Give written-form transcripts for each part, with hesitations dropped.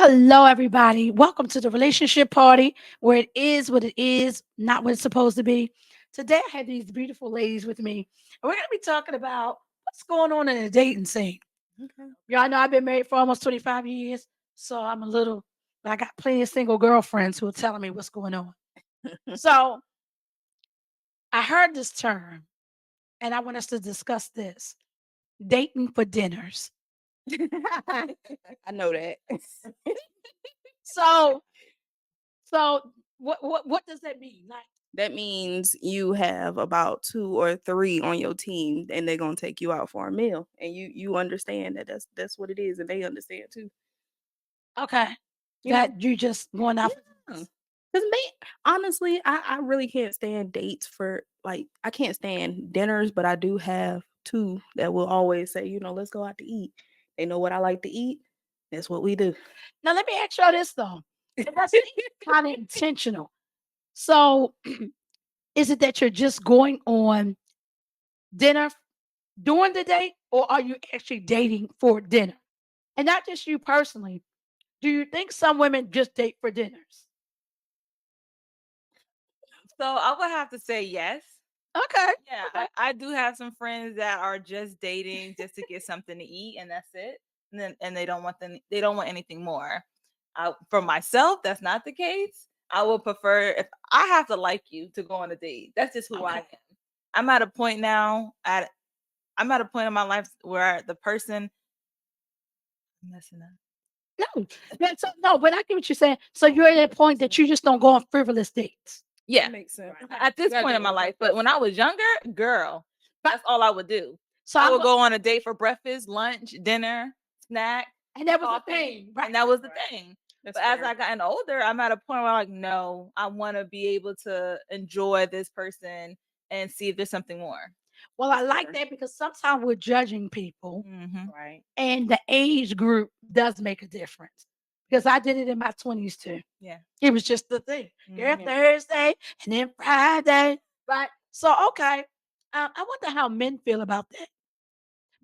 Hello, everybody. Welcome to the relationship party where it is what it is, not what it's supposed to be. Today, I have these beautiful ladies with me, and we're going to be talking about what's going on in the dating scene. Okay. Y'all know I've been married for almost 25 years, so I'm a little, I got plenty of single girlfriends who are telling me what's going on. So, I heard this term, and I want us to discuss this dating for dinners. I know that. So, so what does that mean? Like, That means you have about 2 or 3 on your team, and they're gonna take you out for a meal, and you understand that that's what it is, and they understand too. okay, You know, that you just going out. because me, honestly, I really can't stand dates for like I can't stand dinners, but I do have 2 that will always say, let's go out to eat. They know what I like to eat. That's what we do. Now let me ask y'all this though. That's kind of intentional. So is it that you're just going on dinner during the date, or are you actually dating for dinner? And not just you personally. Do you think some women just date for dinners? So I would have to say yes. Okay. Yeah, Okay. I do have some friends that are just dating just to get something to eat and that's it. And they don't want anything more. For myself, that's not the case. I would prefer if I have to like you to go on a date. That's just who I Okay. am. I'm at a point now at I'm at a point in my life where the person I'm messing up. No. No, but I get what you're saying. So you're at that point that you just don't go on frivolous dates. Yeah, That makes sense. at this point in my life. But when I was younger, girl, But that's all I would do. so I I'm would go on a date for breakfast, lunch, dinner, snack, and that was the coffee, thing, right? and that was the Right. thing. That's But as fair. I gotten older, I'm at a point where I'm like, no, I want to be able to enjoy this person and see if there's something more. Well, I That's like fair. that because sometimes we're judging people Mm-hmm. Right. and the age group does make a difference. Because I did it in my 20s too. Yeah. It was just the thing. Girl, Mm-hmm. Yeah. Thursday and then Friday. Right. So okay. I wonder how men feel about that.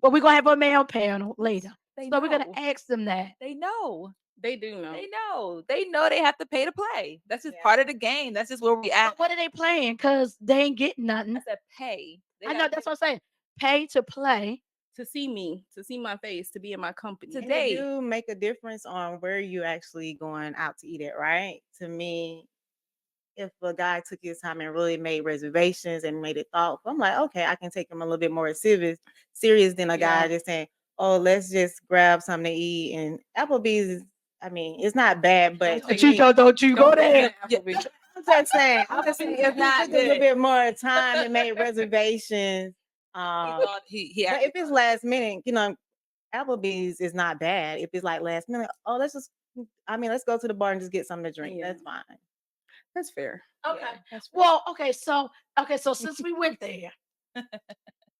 But we're gonna have a male panel later. They So we're gonna know. ask them that. They know. They do know. They know. They know they have to pay to play. That's just Yeah. part of the game. That's just where we at. But what are they playing? Because they ain't getting I nothing. said pay. They I know gotta that's pay what I'm saying. Pay to play. To see me, to see my face, to be in my company. to And it date. do make a difference on where you actually going out to eat at, right? To me, if a guy took his time and really made reservations and made it thoughtful, I'm like, okay, I can take him a little bit more serious than a guy Yeah. just saying, oh, let's just grab something to eat. And Applebee's is, I mean, it's not bad, but Don't to take But you me. me, don't you go Don't take me there. to Yeah. Applebee's. I'm just saying, if It's he not took a little good. bit more time and made reservations, He um, thought he but actually if it's thought last minute, Applebee's is not bad. If it's like last minute, oh, let's go to the bar and just get something to drink. Yeah. That's fine. That's fair. Okay. yeah. That's fair. Well, so since we went there,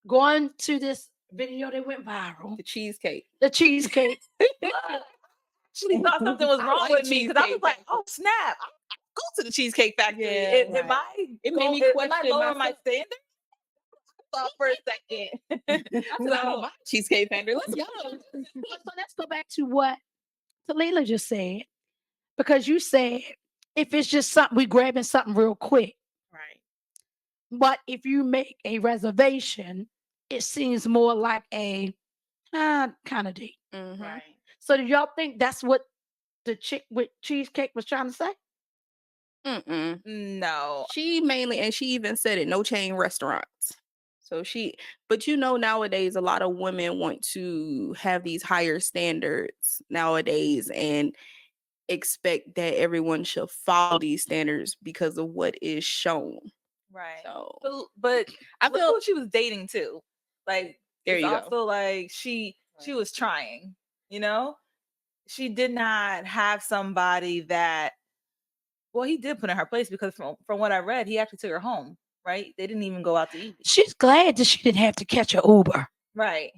going to this video that went viral, The cheesecake. the cheesecake. I actually thought something was I wrong like with me because I was Cheesecake like, Factory. oh snap, I go to the Cheesecake Factory. Yeah, Am Right. I It made me am I question lowering my myself. standards? Thought for a second. I I said, said, I don't oh, mind Cheesecake Factory. Let's go. So let's go back to what Talila just said, because you said if it's just something we grabbing something real quick, Right. but if you make a reservation, it seems more like a kind of date. Mm-hmm. Right. So do y'all think that's what the chick with cheesecake was trying to say? Mm-mm. no. She mainly, and she even said it, no chain restaurants. So but nowadays a lot of women want to have these higher standards nowadays and expect that everyone should follow these standards because of what is shown. Right. So But I look feel who she was dating too. Like there it's you go. also like she was trying, you know? She did not have somebody that well, he did put in her place because from what I read, he actually took her home, right? They didn't even go out to eat. She's glad that she didn't have to catch an Uber. Right.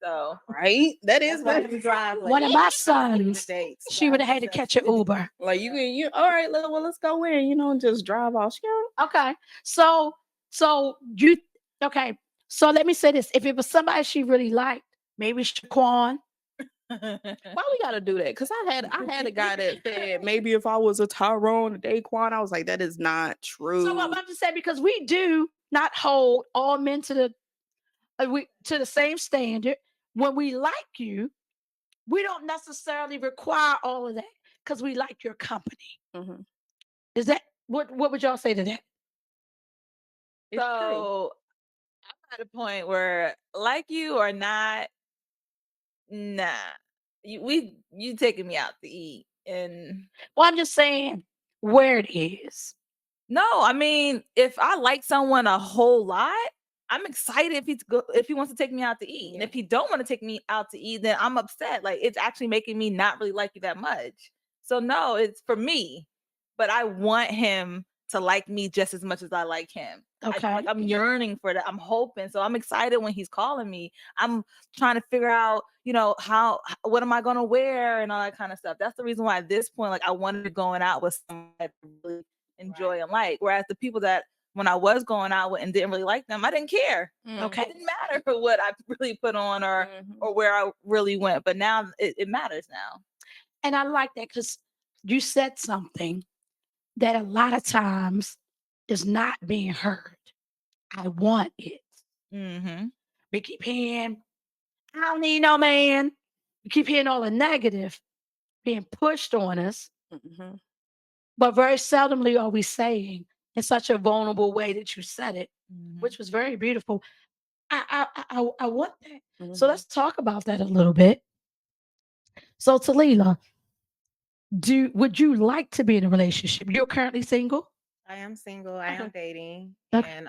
So Right? That That's is why better. you drive One of late. my Drive late sons, dates. she would Drive have had to catch an successful. Uber. Like you all right, well, let's go in, just drive off. Okay. So you okay. So let me say this. If it was somebody she really liked, maybe Shaquan, Why we gotta do that? Because I had a guy that said maybe if I was a Tyrone or Daquan, I was like, that is not true. So I'm just saying, because we do not hold all men to the same standard. When we like you, we don't necessarily require all of that because we like your company. Mhm. Is that what would y'all say to that? It's true. So I'm at a point where, like you or not, nah, you taking me out to eat, and Well, I'm just saying where it is. no, I mean, if I like someone a whole lot, I'm excited if he wants to take me out to eat. And if he don't want to take me out to eat, then I'm upset. Like, it's actually making me not really like you that much. So no, it's for me. But I want him to like me just as much as I like him. Okay. I'm yearning for that. I'm hoping. So I'm excited when he's calling me. I'm trying to figure out, what am I gonna wear and all that kind of stuff. That's the reason why at this point, like, I wanted to going out with someone that I really enjoy and like. Whereas the people that when I was going out with and didn't really like them, I didn't care. Okay. It didn't matter for what I really put on or where I really went. But now it matters now. And I like that because you said something that a lot of times is not being heard. I want it. Mm-hmm. We keep hearing, I don't need no man. We keep hearing all the negative being pushed on us, Mhm. but very seldomly are we saying in such a vulnerable way that you said it, which was very beautiful. I want that. So let's talk about that a little bit. So Talila, would you like to be in a relationship? You're currently single? I am single. I am dating, Okay. and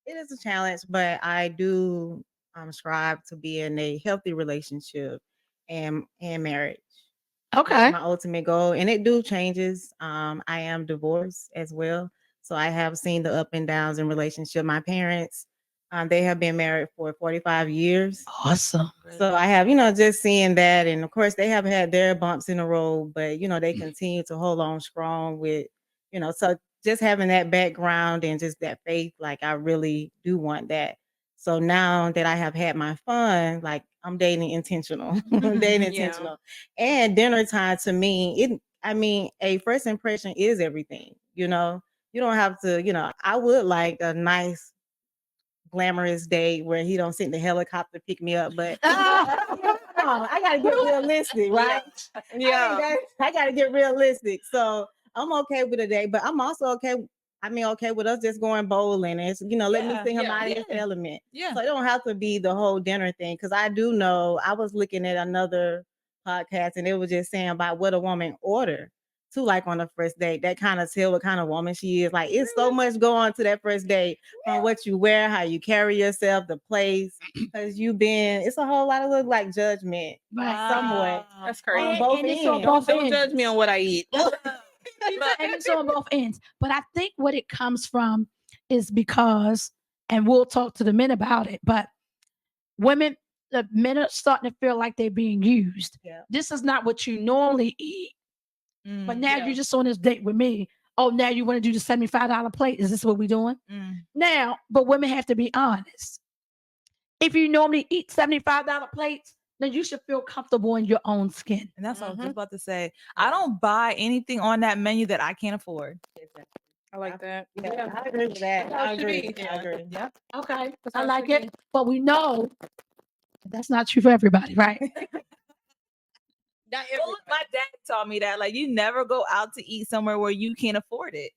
it is a challenge, but I do strive to be in a healthy relationship and marriage. That's Okay. my ultimate goal, and it do changes. I am divorced as well, so I have seen the up and downs in relationship. My parents, they have been married for 45 years. Awesome. So I have, just seeing that, and of course they have had their bumps in the road, but they continue to hold on strong with, so just having that background and just that faith, like I really do want that. So now that I have had my fun, like I'm dating intentional, dating intentional, and dinner time to me, a first impression is everything. You don't have to, I would like a nice glamorous day where he don't send the helicopter pick me up, but I gotta get realistic, right? I gotta get realistic. So I'm okay with a day, but I'm also okay. Okay with us just going bowling and let me see him out in his element. Yeah. So it don't have to be the whole dinner thing. Cause I do know I was looking at another podcast and it was just saying about what a woman order to like on the first date. That kind of tell what kind of woman she is. Like it's so much going to that first date from what you wear, how you carry yourself, the place. Because it's a whole lot of look like judgment, somewhat. That's On crazy. both And it's on ends. both Don't ends. judge me on what I eat. And it's on both ends. But I think what it comes from is because, and we'll talk to the men about it, but the men are starting to feel like they're being used. Yeah. This is not what you normally eat. But now Yeah. you're just on this date with me. Oh, now you want to do the $75 plate? Is this what we're doing? Now, but women have to be honest. If you normally eat $75 plates, then you should feel comfortable in your own skin. And that's what I was just about to say. I don't buy anything on that menu that I can't afford. I like that. Yeah, I agree with that. I agree. I agree. Yeah. Okay, I like it. But we know that's not true for everybody, right? Well, my dad taught me that. Like, you never go out to eat somewhere where you can't afford it.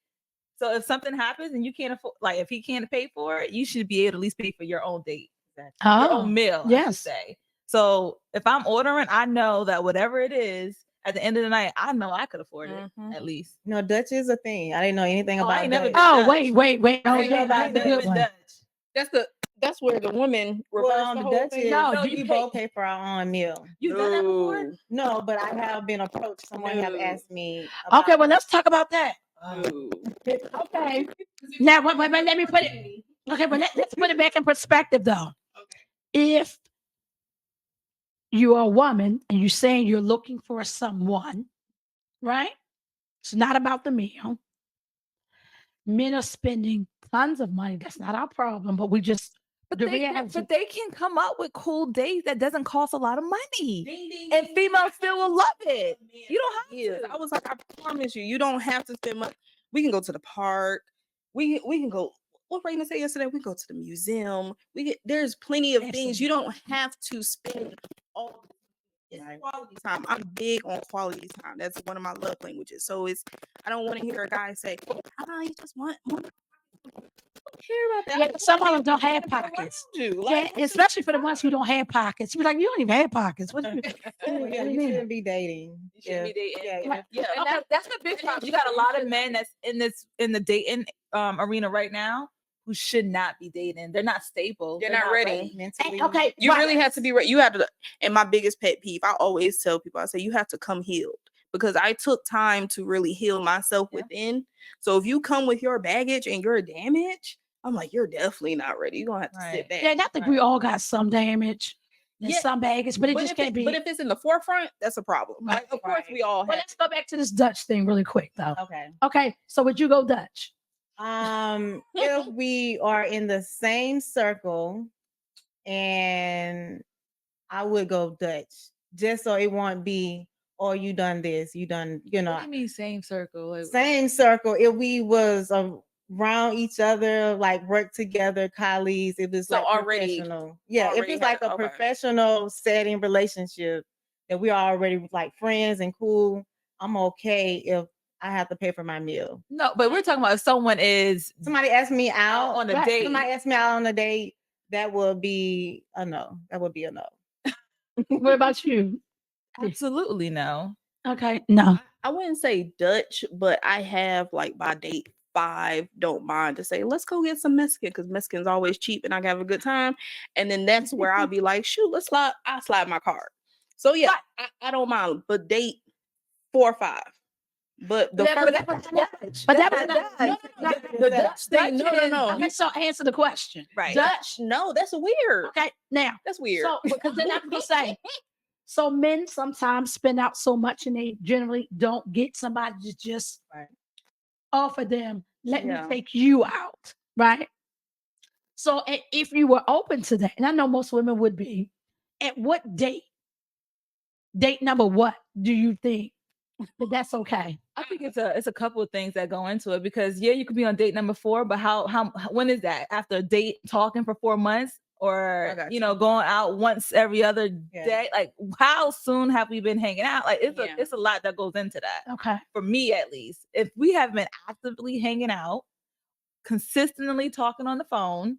So if something happens and you can't afford, like if he can't pay for it, you should be able to at least pay for your own date, your own meal. I should yes. say. So if I'm ordering, I know that whatever it is, at the end of the night, I know I could afford it at least. No, Dutch is a thing. I didn't know anything about I ain't never Dutch. been Oh, Dutch. wait. I Oh, ain't know yeah, about that's a good Dutch. one. That's where the woman reverse Well, the the whole Dutch thing. is No, we you both pay for our own meal. You done that before? No, but I have been approached. Someone have asked me about Okay, well, let's talk about that. No. Okay. Now, wait, let me put it. Okay, but let's put it back in perspective, though. If you are a woman and you're saying you're looking for someone, right? It's not about the meal. Men are spending tons of money. That's not our problem, but But The they, reality. but they can come up with cool dates that doesn't cost a lot of money, Ding, ding, and ding, females ding. still will love it. You don't have Yes, to. I was like, I promise you don't have to spend money. We can go to the park. We can go. What Raina said yesterday, we can go to the museum. There's plenty of things. You don't have to spend all. It's quality time. I'm big on quality time. That's one of my love languages. So I don't want to hear a guy say, you just want more. I don't care about that. Yeah, some of them don't have pockets. Yeah, especially for the ones who don't have pockets. You're like, you don't even have pockets. What do you, Well, yeah, you shouldn't be dating. You shouldn't be dating. Yeah, Yeah, and that's the big problem. You got a lot of men that's in the dating arena right now who should not be dating. They're not stable. They're not ready. mentally. okay, You right. really have to be ready. You have to. And my biggest pet peeve, I always tell people, I say, you have to come healed, because I took time to really heal myself within. So if you come with your baggage and your damage, I'm like, you're definitely not ready. You're gonna have to sit back. Yeah, not that we all got some damage and some baggage, but it just can't be. But if it's in the forefront, that's a problem. Right. Like, of course, we all have. Well, let's go back to this Dutch thing really quick, though. Okay. Okay, so would you go Dutch? If we are in the same circle, and I would go Dutch, just so it won't be, oh, you done this, you done, What do you mean same circle? Like, same circle. If we was around each other, like work together, colleagues, if it's So like already- professional. Yeah, if already it's like had- a okay. professional setting relationship that we are already like friends and cool, I'm okay if I have to pay for my meal. no, but we're talking about if someone is Somebody asked me out on a date. Somebody asked me out on a date. That would be a no. That would be a no. What about you? absolutely no. Okay, no. I wouldn't say Dutch, but I have, like, by date 5, don't mind to say, let's go get some Mexican, because Mexican's always cheap and I can have a good time. And then that's where I'll be like, shoot, I'll slide my card. So yeah, I don't mind, but date 4 or 5. But the first, But that was the Dutch thing. No. Okay, so answer the question. Right. Dutch, no, that's weird. Okay, now That's weird. so because then I'm gonna say, so men sometimes spend out so much and they generally don't get somebody to just offer them, let me take you out, right? So if you were open to that, and I know most women would be, at what date number what do you think that that's okay? I think it's a couple of things that go into it, because you could be on date number 4, but how when is that? After a date talking for 4 months, or going out once every other day? Like, how soon have we been hanging out? Like, it's a lot that goes into that. Okay. For me, at least, if we have been actively hanging out, consistently talking on the phone,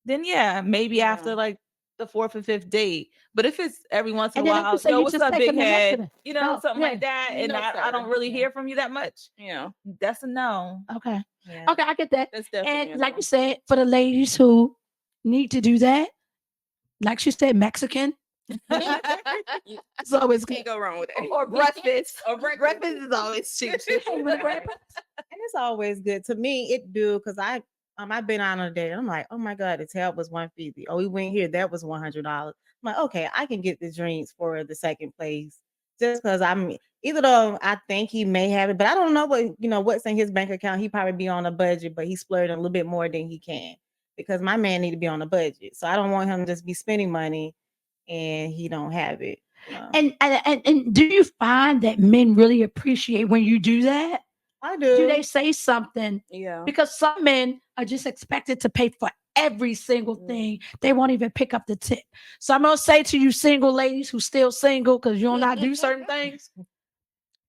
then maybe after like the 4th or 5th date. But if it's every once in a while, what's up, big head? Something like that, and I don't really hear from you that much. That's a no. Okay. Yeah. Okay, I get that. That's definitely And like you said, for the ladies who need to do that, like she said, Mexican. So it's Can't go wrong with that. Or breakfast. Breakfast is always cheap. And it's always good to me. It do, because I've been on a date. I'm like, oh my god, the tab was $150. Oh, we went here, that was $100. I'm like, okay, I can get the drinks for the second place, just because either though I think he may have it, but I don't know what's in his bank account. He probably be on a budget, but he's splurging a little bit more than he can, because my man need to be on a budget. So I don't want him to just be spending money and he don't have it. And do you find that men really appreciate when you do that? I do. Do they say something? Yeah. Because some men are just expected to pay for every single thing. They won't even pick up the tip. So I'm gonna say to you single ladies who still single because you don't not do certain things,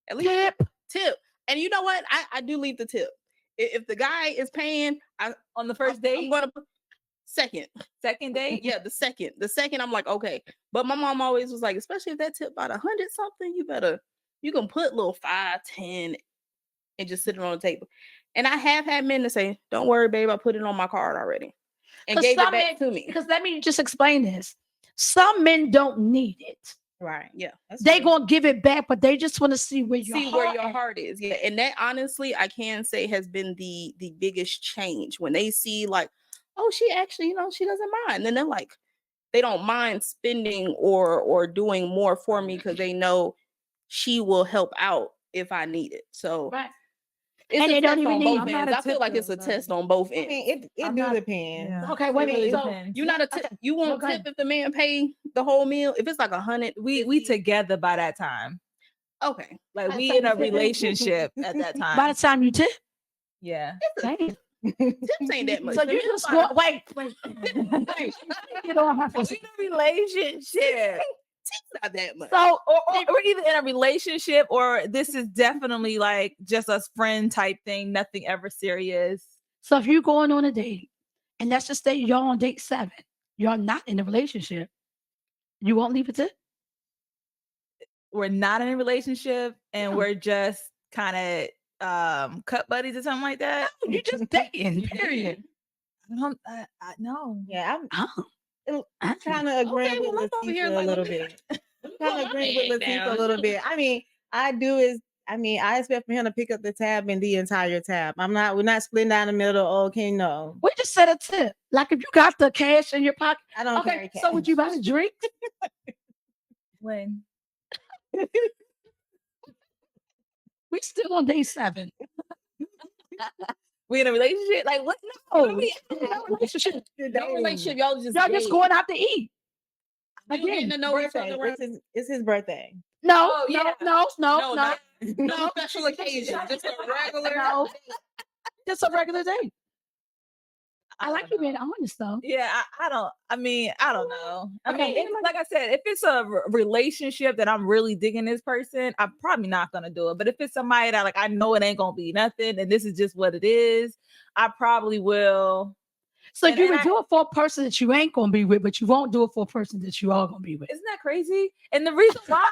at least tip. And you know what? I do leave the tip. If the guy is paying, on the first date, I'm gonna put second date. Yeah, the second I'm like, okay. But my mom always was like, especially if that tip about 100 something, you can put little 5, 10 and just sit it on the table. And I have had men to say, don't worry, babe, I put it on my card already. And gave it back to me. Because let me just explain this. Some men don't need it. Right. Yeah. They gonna give it back, but they just want to see where your heart is. Yeah. And that honestly, I can say has been the biggest change. When they see like, oh, she actually, she doesn't mind. And then they're like, they don't mind spending or doing more for me because they know she will help out if I need it. So It's And a they don't test even on need- both I'm not ends. a I feel like it's a tipper, test so- on both I ends. mean, it I'm do not- depend. Yeah. Okay, wait a It really minute. So depends. You not a tip. Okay. You No, won't go tip ahead. if the man pay the whole meal. If it's like 100, we together by that time. Okay. Like By the we time in you a tip it. relationship at that By time. the time you tip, Yeah. damn. Tips ain't that much. So The you meal just fine. go wait. You don't have We to. in a relationship. Tips not that much. So Or we're either in a relationship or this is definitely like just a friend type thing, nothing ever serious. So if you're going on a date, and let's just say you're on date 7, you're not in a relationship, you won't leave a tip? We're not in a relationship and Yeah. we're just kind of cut buddies or something like that. You just dating, period. No. Yeah, Oh, I'm kind of agreeing Okay, well, with I'm over here Latifah a like, little let me- bit. let me Kind put of my agree hand with Latifah down. a little bit. I mean, I expect for him to pick up the tab and the entire tab. We're not splitting down the middle. Okay, no. we just set a tip. Like if you got the cash in your pocket. I don't Okay, carry cash. so would you buy a drink? When? We still on day 7. We in a relationship? Like what? Oh, What are we no relationship. No relationship. Y'all just Y'all just date. going out to eat. You getting Again, to know each Birthday. other. Right? It's his birthday. no, Oh, yeah. no, No, no. no special occasion. Just a regular. No. Just a regular day. I don't like you being know. honest though. Yeah, I don't. I mean, I don't know. I Okay. mean, like I said, if it's a relationship that I'm really digging this person, I'm probably not gonna do it. But if it's somebody that like I know it ain't gonna be nothing, and this is just what it is, I probably will. So And- you and would I- do it for a person that you ain't gonna be with, but you won't do it for a person that you are gonna be with. Isn't that crazy? And the reason why.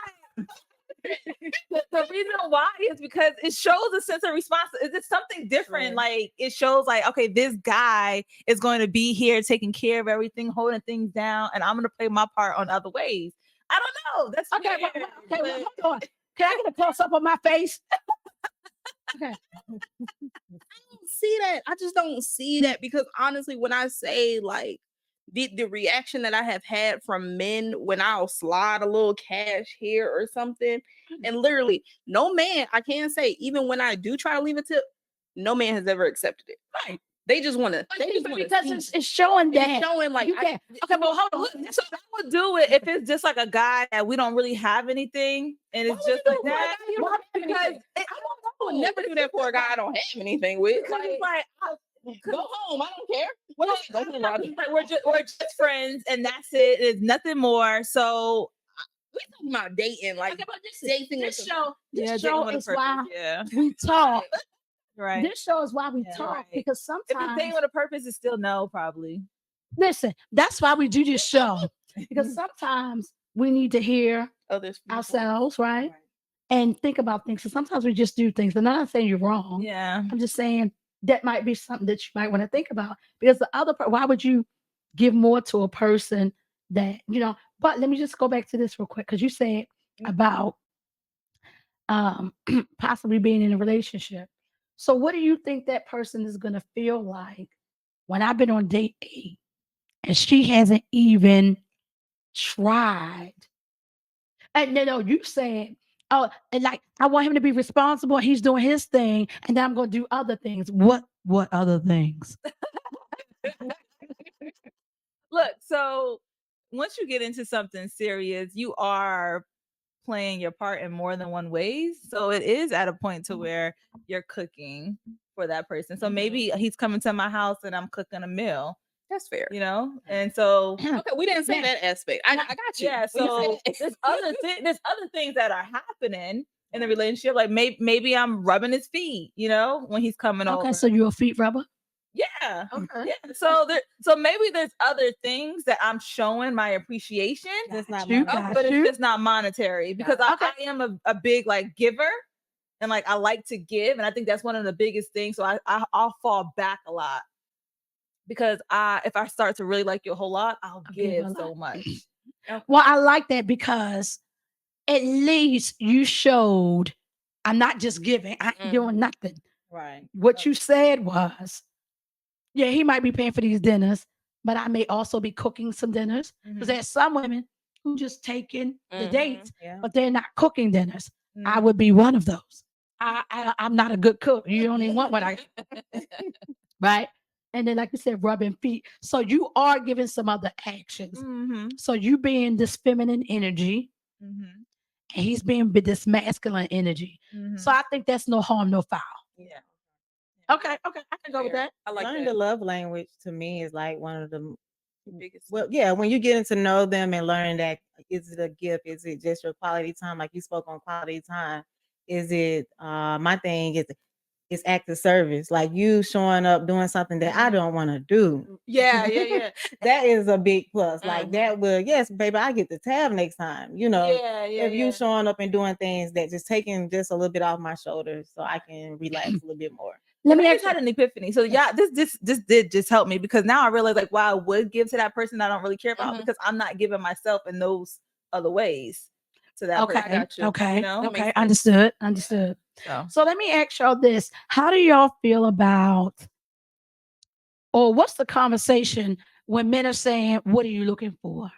The reason why is because it shows a sense of responsibility. It's something different. True. Like it shows, like, okay, this guy is going to be here taking care of everything, holding things down, and I'm going to play my part on other ways. I don't know. That's Okay, weird, okay, but- hold on. Can I get a close up on my face? Okay. I don't see that. I just don't see that because honestly, when I say like the reaction that I have had from men when I'll slide a little cash here or something, and literally no man, I can say even when I do try to leave a tip, no man has ever accepted it. Right. They just want to. They just want Because it's showing that it's showing like you can. Okay, well, hold on. Look, so I would do it if it's just like a guy that we don't really have anything, and it's just like that. Why? Because I would never do that for a guy I don't have anything with. because it's like Go home. I don't care. well, Go home, Roger. like, we're just friends, and that's it. It's nothing more. So We talking about dating, like Okay, but this dating this with show, yeah, this dating show with a is purpose, why yeah, we talk. right. This show is why we Yeah, talk right. because If it's sometimes dating with a purpose, it's still no, probably. listen, that's why we do this show because sometimes we need to hear others. ourselves, right? And think about things. So sometimes we just do things. And I'm not saying you're wrong. Yeah. I'm just saying that might be something that you might want to think about because the other why would you give more to a person that but let me just go back to this real quick because you said about possibly being in a relationship. So what do you think that person is going to feel like when I've been on date 8 and she hasn't even tried? And no, you said, oh, and like I want him to be responsible. He's doing his thing, and then I'm going to do other things. What other things? Look, so once you get into something serious, you are playing your part in more than one ways. So it is at a point to where you're cooking for that person. So maybe he's coming to my house and I'm cooking a meal, That's fair. And so Okay, we didn't say Yeah. that aspect. I got you. yeah, We so said- there's other things that are happening in the relationship. Like maybe I'm rubbing his feet, when he's coming over. Okay, so you're a feet rubber. Yeah. Okay. Yeah. So maybe there's other things that I'm showing my appreciation. That's not You mine. got But you. it's just not monetary because I am a big like giver and like I like to give. And I think that's one of the biggest things. So I'll fall back a lot because if I start to really like you a whole lot, I'll give give a so lot. much. Well, I like that because at least you showed I'm not just giving. I ain't doing nothing. Right. What you said was, yeah, he might be paying for these dinners, but I may also be cooking some dinners. Because Mhm. there's some women who just taking the Mhm. dates, Yeah. but they're not cooking dinners. I Mhm. would be one of those. I'm not a good cook. You only want what I right. And then, like you said, rubbing feet. So you are giving some other actions. Mm-hmm. So you being this feminine energy, Mm-hmm. and he's being with this masculine energy. So Mm-hmm. I think that's no harm, no foul. Yeah. Okay, okay, I can go with Fair. that. I like Learning that. the love language to me is like one of the Biggest. well, yeah, when you're getting to know them and learning that is it a gift? Is it just your quality time? Like you spoke on quality time. Is it my thing is active service. Like you showing up doing something that I don't want to do. Yeah, yeah. That is a big plus. Like Mhm. that will, yes, baby, I get the tab next time. You know, Yeah, yeah, if you yeah. showing up and doing things that just taking just a little bit off my shoulders so I can relax a little bit more. Let And me I ask just you. had an epiphany. So yeah, this did just help me because now I realize like wow, I would give to that person I don't really care about Mhm. because I'm not giving myself in those other ways to that Okay, person. got you. okay, You know? That makes okay. sense. Understood, understood. So So let me ask y'all this: how do y'all feel about, or what's the conversation when men are saying, "What are you looking for?"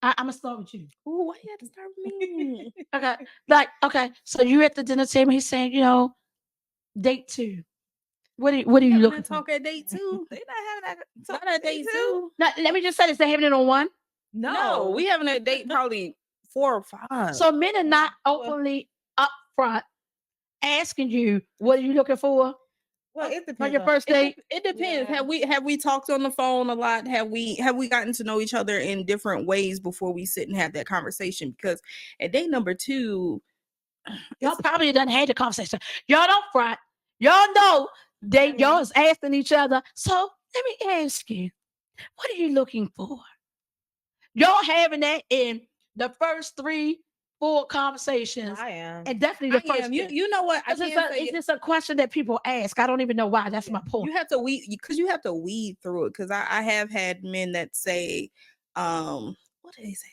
I'm gonna start with you. Ooh, why you had to start with me? Okay, like okay. So you at the dinner table. He's saying, date two. What are you Having looking that for? talk at date two. they not having that Not talk at day date two? two. Now, let me just say this: they having it on one. No, we having a date probably 4 or 5. So men are not Well, openly upfront asking you, "What are you looking for?" well, it on depends your on first date. It depends. Yeah. Have we talked on the phone a lot? Have we gotten to know each other in different ways before we sit and have that conversation? Because at date number 2, Y'all probably done had the conversation. Y'all don't front. Y'all know they y'all is asking each other. So let me ask you, what are you looking for? Y'all having that in the first 3, 4 conversations, I am. and definitely I the first am. You 2. you know what? I can't say It's just a question that people ask. I don't even know why. That's my point. you have to weed because you have to weed through it. Because I have had men that say, what do they say?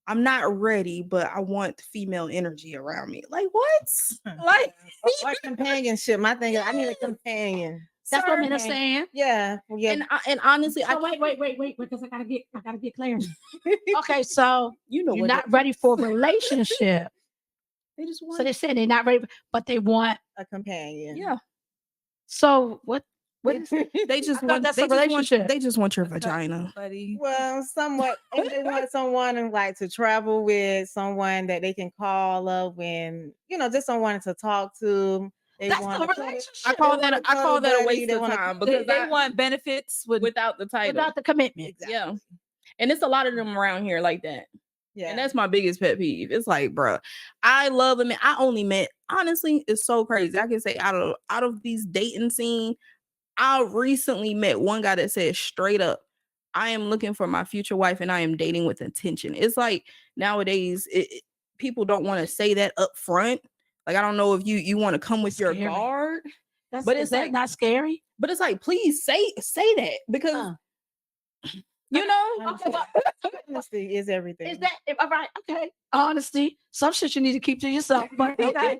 I'm not ready, but I want female energy around me. Like what? Like Or companionship. My thing is I need a companion. That's what sir, men are saying. Yeah. Yeah. and honestly, I So can't, wait, because I gotta get clarity. Okay, so you know you're what not ready for a relationship. they just So want. they said they're not ready, but they want. A companion. Yeah, So what? What is? they just I thought want. that's They a just want. relationship. They just want your A cut vagina. buddy. Well, somewhat. If they want someone and like to travel with, someone that they can call up when just someone to talk to. They That's want a to cuddle. relationship. I call They want that. a I call cuddle that a buddy. waste They of want time They, because they want benefits without the title. Without the commitment. Yeah, and it's a lot of them around here like that. Yeah. And that's my biggest pet peeve. It's like, bruh, I love them. I only met, honestly, it's so crazy. I can say out of these dating scene, I recently met one guy that said straight up, I am looking for my future wife and I am dating with intention. It's like nowadays, people don't want to say that up front. Like, I don't know if you want to come with your Scary. guard, That's but is it's that like, not scary? but it's like, please say that because you know, Honesty, honesty is everything. Is that all right? Okay. Honesty. Some shit you need to keep to yourself. But okay.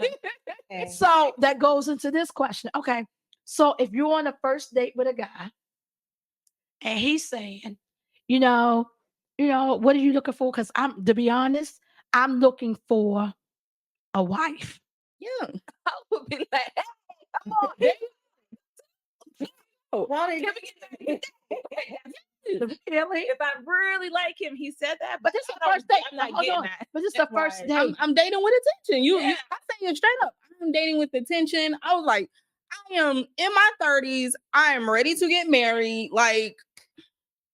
Okay. So that goes into this question. Okay. So if you're on a first date with a guy and he's saying, you know, what are you looking for? Because I'm to be honest, I'm looking for a wife. yeah. I would be like, hey, come on, Well, can we get that? Really? If I really like him, he said that, But this is I the don't- first date. I'm not Hold getting on. that. But this is the first Right. date. I'm dating with attention. You Yeah. I say it straight up. I'm dating with attention. I was like, I am in my 30s. I am ready to get married. Like,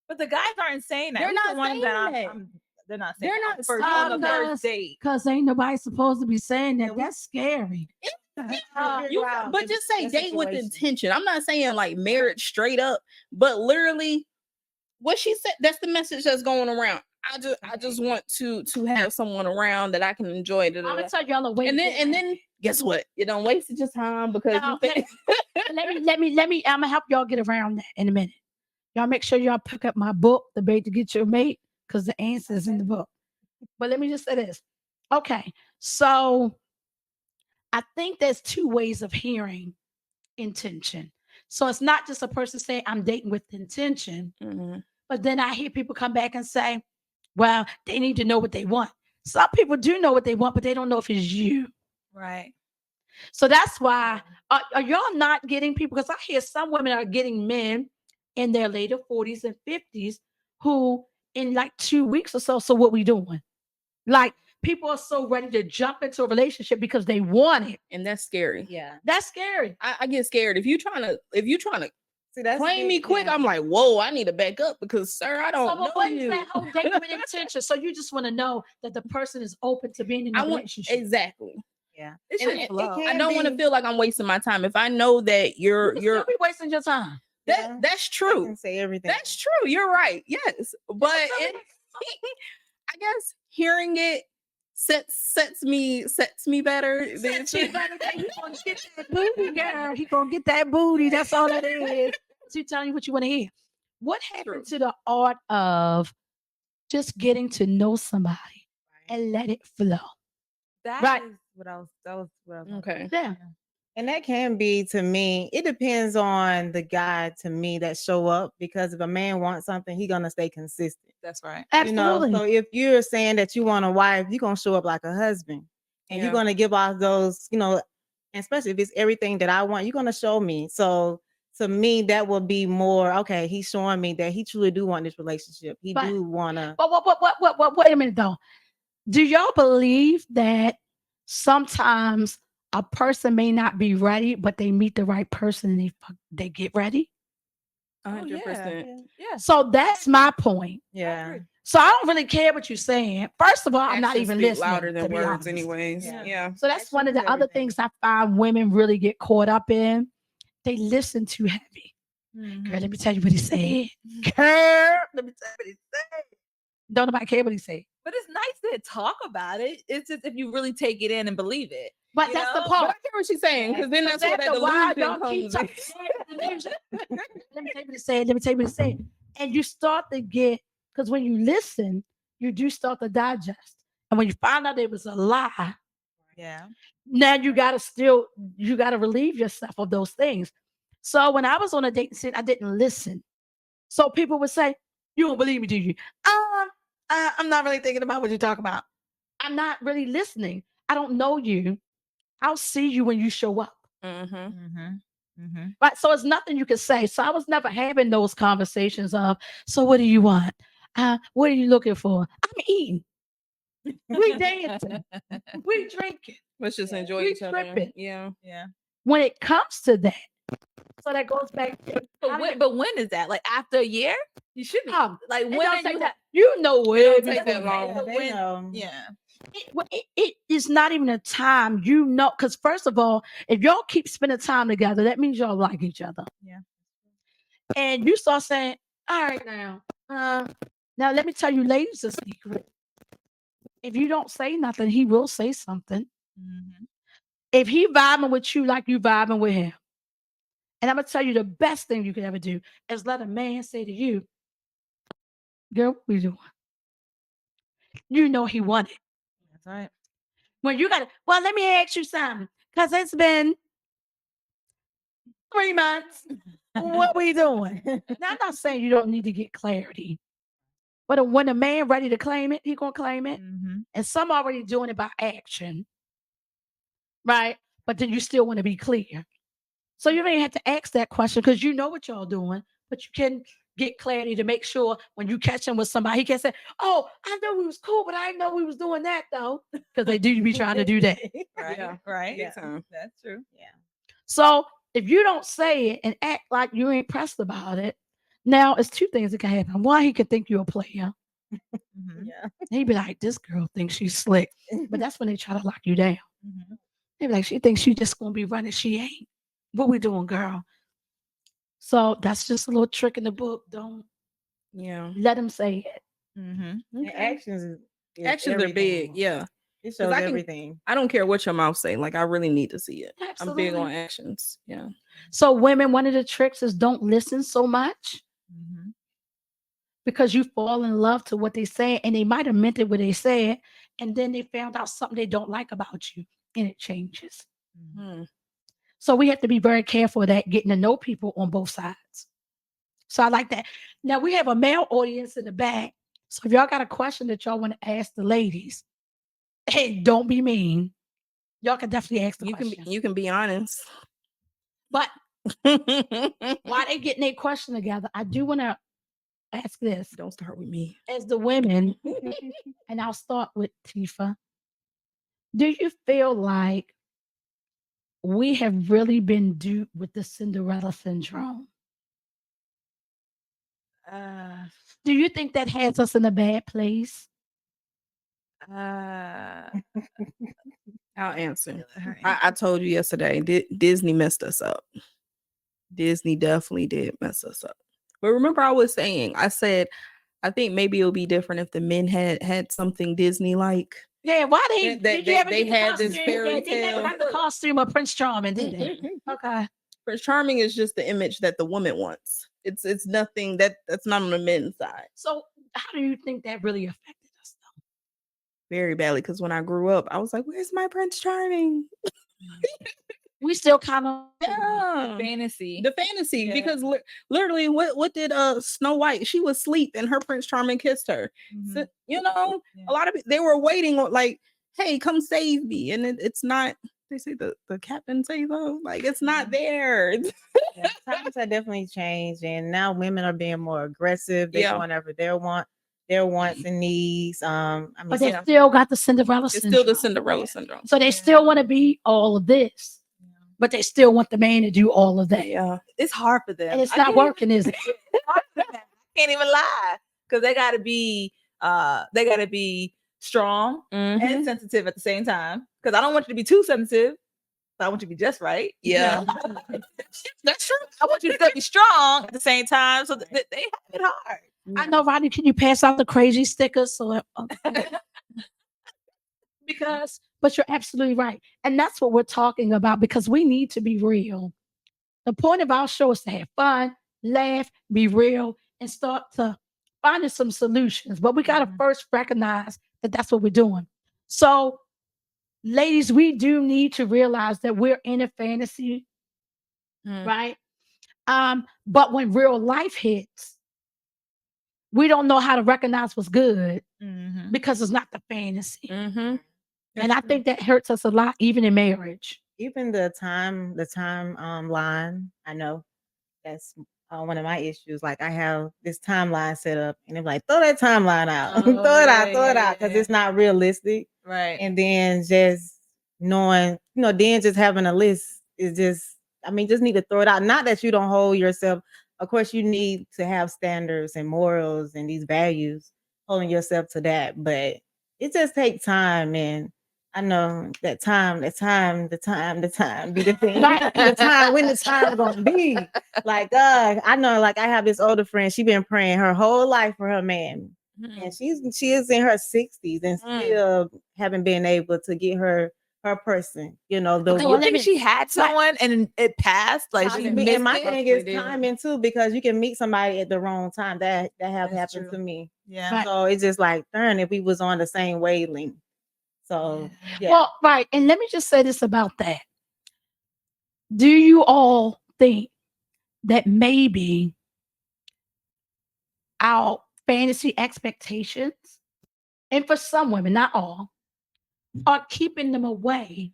But the guys aren't saying that. They're At least not the ones saying that that. they're not saying They're that not on first saying on the that. first date. Because ain't nobody supposed to be saying that. we- That's scary. But just say That date with situation. intention. I'm not saying like marriage straight up, but literally what she said, that's the message that's going around. I just want to have someone around that I can enjoy. I'm gonna tell y'all a way. And then guess what? You don't waste your time because No, you think let me. I'm gonna help y'all get around that in a minute. Y'all make sure y'all pick up my book, The Bait to Get Your Mate, because the answer is in the book. But let me just say this. Okay, so I think there's 2 ways of hearing intention. So it's not just a person saying I'm dating with intention, Mhm. but then I hear people come back and say, well, they need to know what they want. Some people do know what they want, but they don't know if it's you. Right. So that's why are y'all not getting people? Because I hear some women are getting men in their later 40s and 50s who in like 2 weeks or so. So what we doing? Like people are so ready to jump into a relationship because they want it. And that's scary. Yeah. That's scary. I get scared if you trying to See, that's claim me big, quick. yeah. I'm like, whoa, I need to back up because, sir, I don't So know but what is you. that whole date with intention? So you just want to know that the person is open to being in a I want relationship. exactly. Yeah. It And should it flow. I don't want to be- feel like I'm wasting my time. If I know that You can you're still be wasting your time. Yeah. that's I true. can say everything. That's true. You're right. Yes. But it, I guess hearing it sets me better than He gonna get that booty, girl. He gonna get that booty. That's all it is. So telling you what you want to hear. What happened to the art of just getting to know somebody and let it flow? That Right. is what I was. That was what I was. Okay. Yeah. And that can be, to me, it depends on the guy, to me, that show up, because if a man wants something, he gonna stay consistent. That's right. Absolutely. You know, so if you're saying that you want a wife, you're gonna show up like a husband, and you're Yeah. gonna give off those, you know, and especially if it's everything that I want, you're gonna show me. So to me, that will be more, okay, he's showing me that he truly do want this relationship. He But- do wanna. But what? Wait a minute though. Do y'all believe that sometimes a person may not be ready, but they meet the right person and they get ready? 100%. Yeah. So that's my point. Yeah. So I don't really care what you're saying. First of all, I'm not Actions even speak listening. louder to than be words, honest. anyways. Yeah. Yeah. So that's one of the Actions other everything. things I find women really get caught up in. They listen too heavy. Mhm. Girl, let me tell you what he said. Girl, let me tell you what he said. Don't nobody care what he said. But it's nice to talk about it. It's just if you really take it in and believe it. But You that's know? the But I part. hear what she's saying, because then that's where that the why delusion y'all keep comes in. talking. Let me tell you what it said. Let me tell you what it said. And you start to get, because when you listen, you do start to digest. And when you find out it was a lie, Yeah. now you gotta relieve yourself of those things. So when I was on a date scene, I didn't listen. So people would say, "You don't believe me, do you?" I'm not really thinking about what you're talking about. I'm not really listening. I don't know you. I'll see you when you show up. Mm-hmm. Mm-hmm. Mm-hmm. Right. So it's nothing you can say. So I was never having those conversations of, so what do you want? What are you looking for? I'm eating. We dancing. We drinking. Let's just enjoy We each other. tripping. Yeah. Yeah. When it comes to that, so that goes back to But when is that? Like after a year? You shouldn't. Like it when don't are take you? that. You know where take that long. But They when? know. Yeah. it is not even a time, because first of all, if y'all keep spending time together, that means y'all like each other. Yeah. And you start saying, all right now let me tell you ladies a secret. If you don't say nothing, he will say something. Mm-hmm. If he vibing with you like you vibing with him, and I'm gonna tell you the best thing you could ever do is let a man say to you, girl, what we doing? You know he want it. That's right. When you gotta, well, let me ask you something. Because it's been 3 months. What we doing? Now, I'm not saying you don't need to get clarity, but when a man ready to claim it, he gonna claim it. Mm-hmm. And some already doing it by action, right? But then you still want to be clear. So you don't even have to ask that question because you know what y'all doing, but you can get clarity to make sure when you catch him with somebody, he can say, "Oh, I know we was cool, but I didn't know we was doing that though," because they do be trying to do that. Right. Yeah. Right. Big time. That's true. Yeah. So if you don't say it and act like you ain't pressed about it, now it's two things that can happen. One, he could think you're a player. Mm-hmm. Yeah. He'd be like, "This girl thinks she's slick," but that's when they try to lock you down. Mm-hmm. They be like, "She thinks she just gonna be running. She ain't. What we doing, girl?" So that's just a little trick in the book. Don't Yeah. let him say it. Mm-hmm. And actions is Actions are big. everything. Yeah. It shows I can- everything. I don't care what your mouth say. Like, I really need to see it. I'm big Absolutely. on actions. Yeah. So women, one of the tricks is don't listen so much Mm-hmm. because you fall in love to what they say, and they might have meant it what they said, and then they found out something they don't like about you, and it changes. Hmm. So we have to be very careful of that, getting to know people on both sides. So I like that. Now we have a male audience in the back. So if y'all got a question that y'all want to ask the ladies, hey, don't be mean. Y'all can definitely ask the You can question. you can be honest. But while they getting their question together, I do want to ask this Don't start with me. as the women, and I'll start with Tifa. Do you feel like we have really been duped with the Cinderella syndrome? Uh, Do you think that has us in a bad place? uh, I'll answer. her I told you yesterday, Disney messed us up. Disney definitely did mess us up. But remember, I said, I think maybe it'll be different if the men had something Disney like. Yeah, why Yeah, did you ever they get the had this costume? fairy Yeah, they never tale. got the costume of Prince Charming, did they? Okay. Prince Charming is just the image that the woman wants. It's nothing that's not on the men's side. So how do you think that really affected us though? Very badly, because when I grew up, I was like, "Where's my Prince Charming?" We still kind of Yeah, fantasy. the fantasy. Yeah. Because literally, what did Snow White? She was asleep and her Prince Charming kissed her. So, Mhm. you know, Yeah. a lot of they were waiting on like, "Hey, come save me," and it's not. They say the captain say though, like it's not there. Yeah, times have definitely changed, and now women are being more aggressive. They Yeah. going after their wants and needs. I mean, but they Yeah. still got the Cinderella It's syndrome. still the Cinderella syndrome. So they still want to be all of this, but they still want the man to do all of that. Yeah, It's hard for them. And it's I not can't working, is it? It's hard for them. I can't even lie because they got to be strong Mhm. and sensitive at the same time. Because I don't want you to be too sensitive, but I want you to be just right. you Yeah. know? That's true. I want you to still be strong at the same time, so that they have it hard. I know, Rodney. Can you pass out the crazy stickers? So, but you're absolutely right, and that's what we're talking about because we need to be real. The point of our show is to have fun, laugh, be real, and start to finding some solutions. But we got to first recognize that that's what we're doing. So, ladies, we do need to realize that we're in a fantasy, right? But when real life hits, we don't know how to recognize what's good Mhm. because it's not the fantasy. Mm-hmm. And I think that hurts us a lot, even in marriage. even the time line. I know that's one of my issues. Like I have this timeline set up, and they're like, throw that timeline out, throw it out, because it's not realistic. Right. And then just knowing, then just having a list is just, I mean, just need to throw it out. Not that you don't hold yourself. Of course, you need to have standards and morals and these values, holding yourself to that. But it just takes time. And I know the time be the thing. The time, when the time gonna be. Like, I know, like I have this older friend, she been praying her whole life for her man. And she is in her 60s and still haven't been able to get her person. The Okay, You well, think she had someone and it passed? Like she and missed my it? thing is timing too, because you can meet somebody at the wrong time. That have That's happened true. to me. Yeah. Right. So it's just like, darn, if we was on the same wavelength. So yeah. Well, right. And let me just say this about that. Do you all think that maybe our fantasy expectations, and for some women, not all, are keeping them away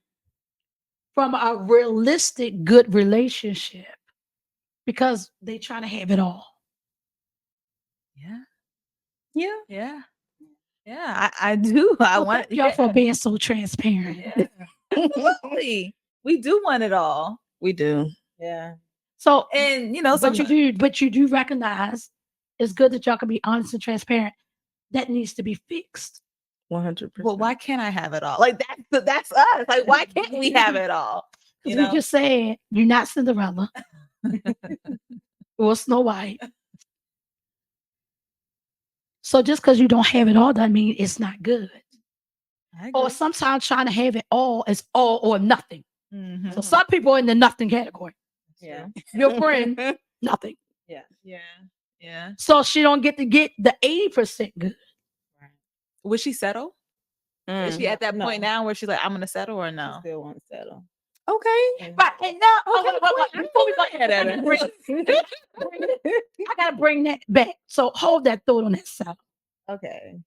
from a realistic, good relationship because they trying to have it all? Yeah. Yeah. Yeah. Yeah. I do. I Well, want thank y'all for being so transparent. Yeah. Absolutely. We do want it all. We do. Yeah. So, And but you do recognize it's good that y'all can be honest and transparent. That needs to be fixed. 100%. well, why can't I have it all? Like that's us. Like, why can't we have it all? Because we just said you're not Cinderella or Snow White. So just because you don't have it all doesn't mean it's not good. Or sometimes trying to have it all is all or nothing. Mhm. So some people are in the nothing category. Yeah. Your friend, nothing. Yeah. Yeah. Yeah. So she don't get to get the 80% good. Would she settle? Is she at that point No. now where she's like, I'm gonna settle or She no? still won't settle. Okay. Right. And now, Okay, before we go ahead at her. I gotta bring that back. So hold that thought on that side. Okay.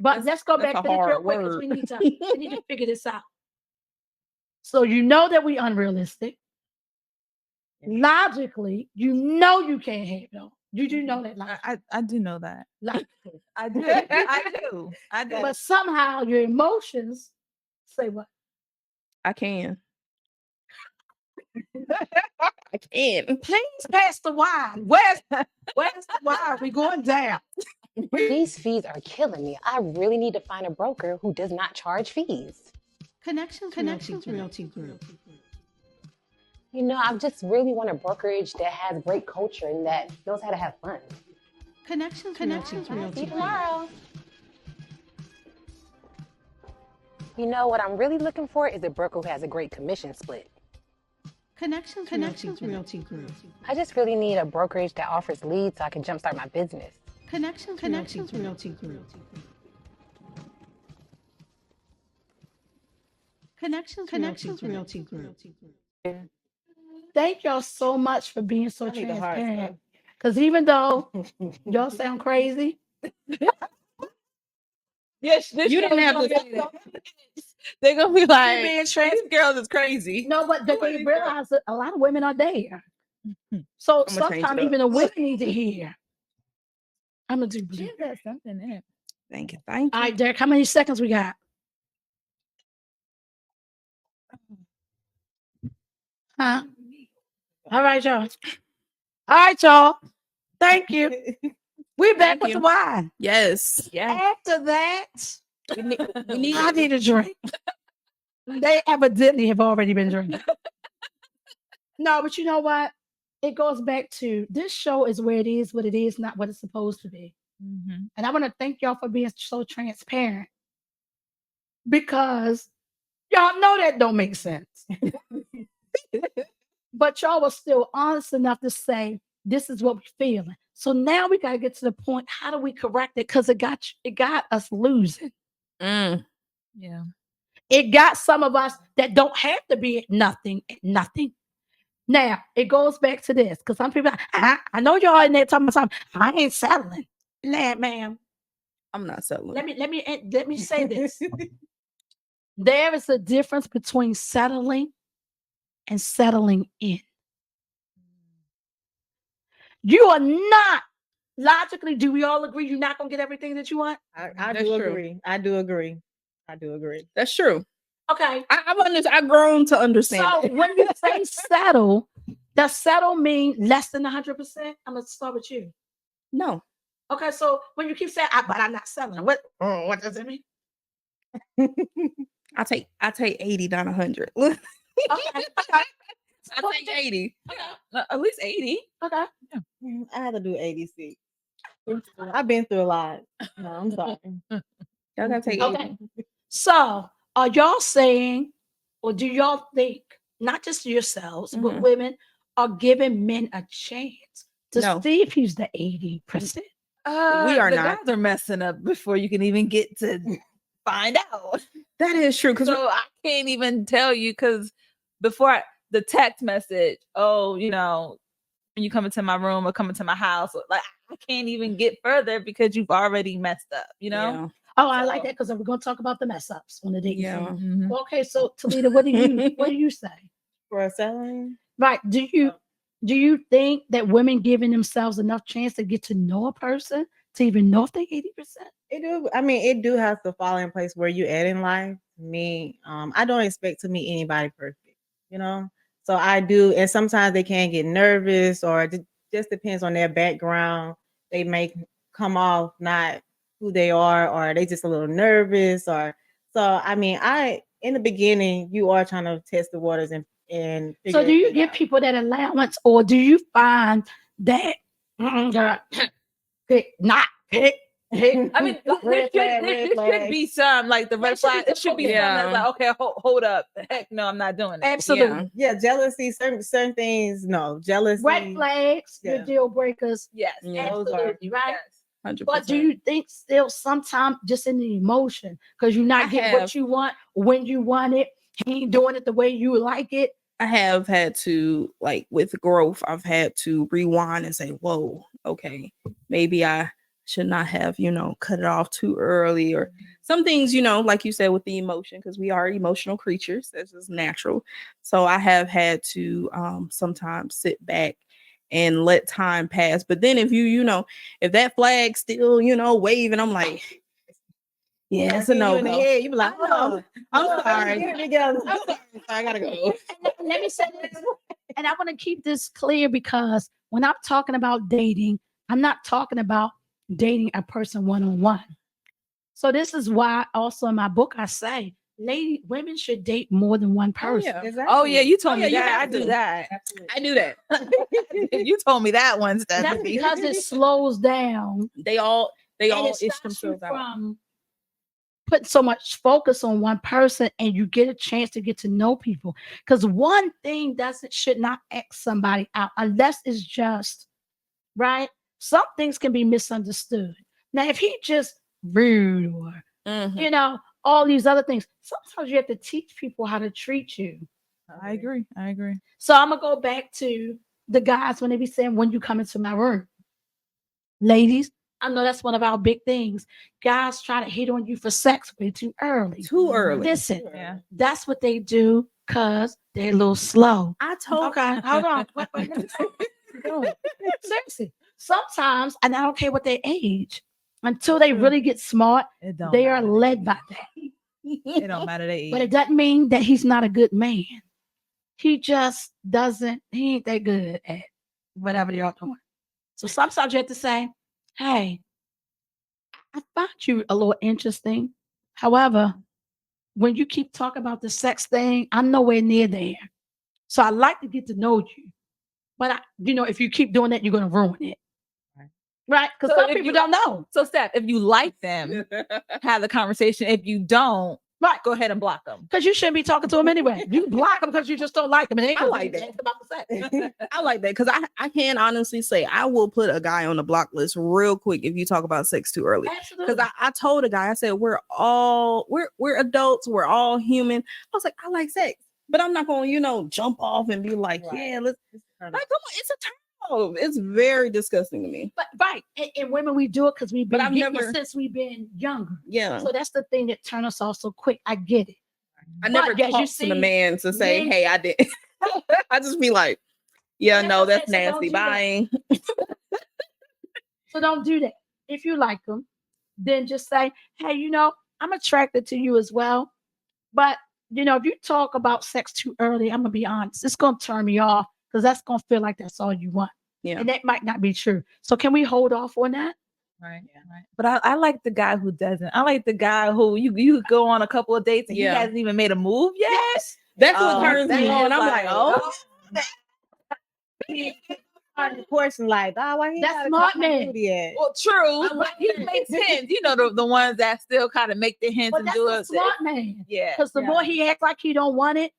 But let's go that's back a to this real hard quick because word. we need to figure this out. So you know that we unrealistic. Logically, you know you can't have no. You do know that. I do know that. Logically. I do. I do. I do. But somehow your emotions say what? I can. I can. Please pass the wine. Where's the wine? We're going down. These fees are killing me. I really need to find a broker who does not charge fees. Connections Realty Group. You know, I just really want a brokerage that has great culture and that knows how to have fun. Connections See you tomorrow. You know, what I'm really looking for is a broker who has a great commission split. Connections Realty Group. I just really need a brokerage that offers leads so I can jumpstart my business. Connections Realty Group. Connections Realty Group. Thank y'all so much for being so I need a hard transparent. Because even though y'all sound crazy, Yes, You didn't have to say that. They're gonna be like, being "These transparent. girls is crazy." No, but they What is realize that a lot of women are there. So I'ma change it sometimes up. even the women need to hear. I'm gonna do blue. She got something in it. Thank you. Thank you. All right, Derek, how many seconds we got? Huh? All right, y'all. All right, y'all. Thank you. We're back Thank with you. the wine. Yes. Yeah. After that, We need I need a drink. They evidently have already been drinking. No, but you know what? It goes back to this show is where it is, what it is, not what it's supposed to be. Mhm. And I want to thank y'all for being so transparent because y'all know that don't make sense. But y'all was still honest enough to say, this is what we're feeling. So now we got to get to the point. How do we correct it? Because it got us losing. Mm. Yeah. It got some of us that don't have to be at nothing. Now it goes back to this because some people, I know y'all in there talking about something. I ain't settling. Nah, ma'am. I'm not settling. Let me say this. There is a difference between settling and settling in. You are not logically. Do we all agree you're not gonna get everything that you want? I That's do true. agree. I do agree. I do agree. That's true. Okay. I've grown to understand. So it. when you say settle, does settle mean less than 100%? I'm gonna start with you. No. Okay, so when you keep saying, but I'm not selling, what does it mean? I take 80, not 100. Look, Okay. I take 80. At least 80. Okay. I had to do 86. I've been through a lot. No, I'm sorry. Y'all gotta take 80. Okay. So are y'all saying, or do y'all think, not just yourselves, but Mhm. women are giving men a chance to No. see if he's the 80%? We are the not. guys are messing up before you can even get to find out. That is true. Because So I can't even tell you because before the text message, oh, when you come into my room or come into my house, like I can't even get further because you've already messed up, yeah. Oh, I like So- that because we're going to talk about the mess ups on the dating Yeah. scene. Mhm. Okay, so Talita, what do you say? For selling, Right? Do you think that women giving themselves enough chance to get to know a person to even know if they 80%? it do. I mean, it do have to fall in place where you at in life. Me, I don't expect to meet anybody perfect. So I do, and sometimes they can get nervous, or it just depends on their background. They may come off not who they are, or they just a little nervous, or so. I mean, in the beginning, you are trying to test the waters and So do you figure give out. people that allowance, or do you find that not pick? I mean, Red flag, there red should flag. be some like the red flag. It should be some Yeah. that's like, okay, hold up. Heck no, I'm not doing it. Absolutely. Yeah, jealousy, certain things, no. Jealousy. Red flags, your Yeah. deal breakers. Yes. Yeah. Those are- Absolutely, right? Yes. 100%. But do you think still sometimes just in the emotion, because you're not I getting have. what you want when you want it, he ain't doing it the way you like it? I have had to, like with growth, I've had to rewind and say, whoa, okay, maybe I should not have, cut it off too early, or some things, like you said, with the emotion, because we are emotional creatures. That's just natural. So I have had to sometimes sit back and let time pass. But then if if that flag's still, waving, I'm like, yeah, it's a no. in the head, you be like, oh, I'm sorry. get it together. I'm sorry. I gotta go. Let me say this, and I want to keep this clear because when I'm talking about dating, I'm not talking about dating a person one-on-one. So this is why also in my book I say, women should date more than one person. Oh yeah, you told Oh, yeah, me you that. have I do to. that. I do that. You told me that once. That's because it slows down They all and it itch stops you themselves out. from putting so much focus on one person, and you get a chance to get to know people. Because one thing should not X somebody out unless it's just right. Some things can be misunderstood. Now, if he just rude or Mhm. all these other things, sometimes you have to teach people how to treat you. I agree. So I'm gonna go back to the guys when they be saying, when you come into my room. Ladies, I know that's one of our big things. Guys try to hit on you for sex way too early. Too early. Listen, Yeah. that's what they do because they're a little slow. I told Okay, hold on. Wait, let me go. Seriously, sometimes, and I don't care what their age, until they really get smart, It don't they are matter. led by that. It don't matter they But age. it doesn't mean that he's not a good man. He just doesn't, he ain't that good at whatever y'all doing. So sometimes you have to say, hey, I find you a little interesting. However, when you keep talking about the sex thing, I'm nowhere near there. So I like to get to know you. But if you keep doing that, you're gonna ruin it. Right? Because So some if people you- don't know. So Steph, if you like them, have the conversation. If you don't, Right. go ahead and block them. Because you shouldn't be talking to them anyway. You block them because you just don't like them. And they I like that. About the sex. I like that because I can honestly say I will put a guy on the block list real quick if you talk about sex too early. Absolutely. Because I told a guy, I said we're adults, we're all human. I was like, I like sex, but I'm not going to jump off and be like, yeah, let's like, come on, it's a turn off. It's very disgusting to me. But right, and women, we do it because we've But been I've getting never- it since we've been younger. Yeah, So that's the thing that turns us off so quick. I get it. I never But as you talked to the see, man to say, men- hey, I did. I just be like, yeah, That's no, what I that's said, so don't nasty. do that. Bye. So don't do that. If you like them, then just say, hey, I'm attracted to you as well. But, if you talk about sex too early, I'm going to be honest, it's going to turn me off because that's going to feel like that's all you want. Yeah. And that might not be true. So can we hold off on that? Right. But I like the guy who doesn't. I like the guy who you go on a couple of dates and Yeah. he hasn't even made a move yet. Yes. That's Oh, what turns me that on. is I'm like, oh. The question like, oh, why he That's gotta smart come my man. booty yet? Well, true. I like He that. makes hints. The ones that still kind of make the hints But and that's do a it. smart man. Yeah. Because the more he acts like he don't want it,